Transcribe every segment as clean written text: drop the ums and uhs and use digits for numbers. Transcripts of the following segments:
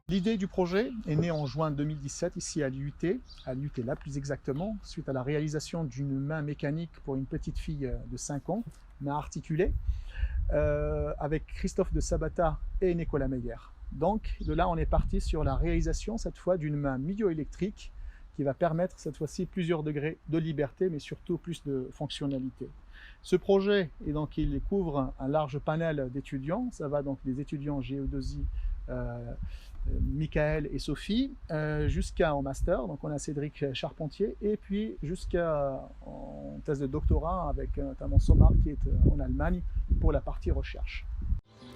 L'idée du projet est née en juin 2017 ici à l'IUT Lab plus exactement, suite à la réalisation d'une main mécanique pour une petite fille de 5 ans, main articulée, avec Christophe de Sabata et Nicolas Meyer. Donc de là on est parti sur la réalisation cette fois d'une main myoélectrique qui va permettre cette fois-ci plusieurs degrés de liberté mais surtout plus de fonctionnalité. Ce projet il couvre un large panel d'étudiants, ça va donc des étudiants GE2I, Michael et Sophie, jusqu'à en master, donc on a Cédric Charpentier, et puis jusqu'à en thèse de doctorat avec notamment Somar qui est en Allemagne pour la partie recherche.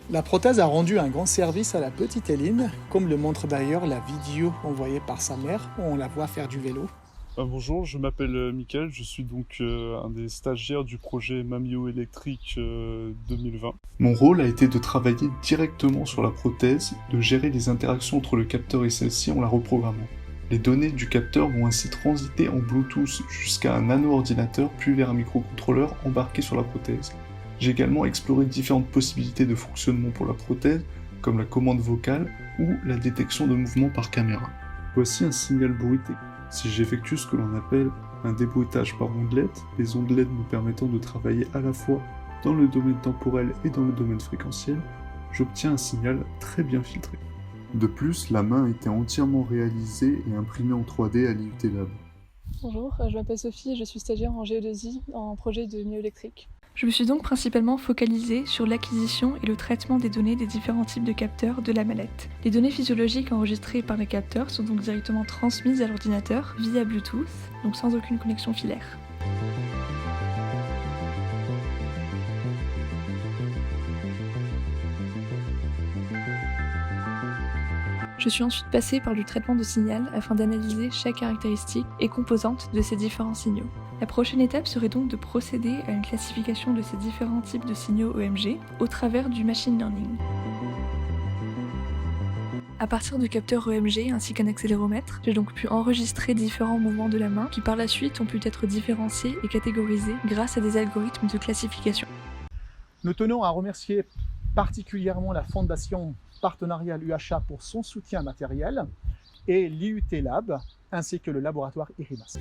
La prothèse a rendu un grand service à la petite Éline, comme le montre d'ailleurs la vidéo envoyée par sa mère où on la voit faire du vélo. Bonjour, je m'appelle Mickaël, je suis donc un des stagiaires du projet Mamio Électrique 2020. Mon rôle a été de travailler directement sur la prothèse, de gérer les interactions entre le capteur et celle-ci en la reprogrammant. Les données du capteur vont ainsi transiter en Bluetooth jusqu'à un nano-ordinateur puis vers un microcontrôleur embarqué sur la prothèse. J'ai également exploré différentes possibilités de fonctionnement pour la prothèse, comme la commande vocale ou la détection de mouvements par caméra. Voici un signal bruité. Si j'effectue ce que l'on appelle un débruitage par ondelette, les ondelettes nous permettant de travailler à la fois dans le domaine temporel et dans le domaine fréquentiel, j'obtiens un signal très bien filtré. De plus, la main a été entièrement réalisée et imprimée en 3D à l'IUT Lab. Bonjour, je m'appelle Sophie et je suis stagiaire en GE2I en projet de myoélectrique. Je me suis donc principalement focalisée sur l'acquisition et le traitement des données des différents types de capteurs de la mallette. Les données physiologiques enregistrées par les capteurs sont donc directement transmises à l'ordinateur via Bluetooth, donc sans aucune connexion filaire. Je suis ensuite passée par le traitement de signal afin d'analyser chaque caractéristique et composante de ces différents signaux. La prochaine étape serait donc de procéder à une classification de ces différents types de signaux EMG au travers du machine learning. À partir de capteurs EMG ainsi qu'un accéléromètre, j'ai donc pu enregistrer différents mouvements de la main qui par la suite ont pu être différenciés et catégorisés grâce à des algorithmes de classification. Nous tenons à remercier particulièrement la Fondation partenariale UHA pour son soutien matériel et l'IUT Lab ainsi que le laboratoire IRIMAS.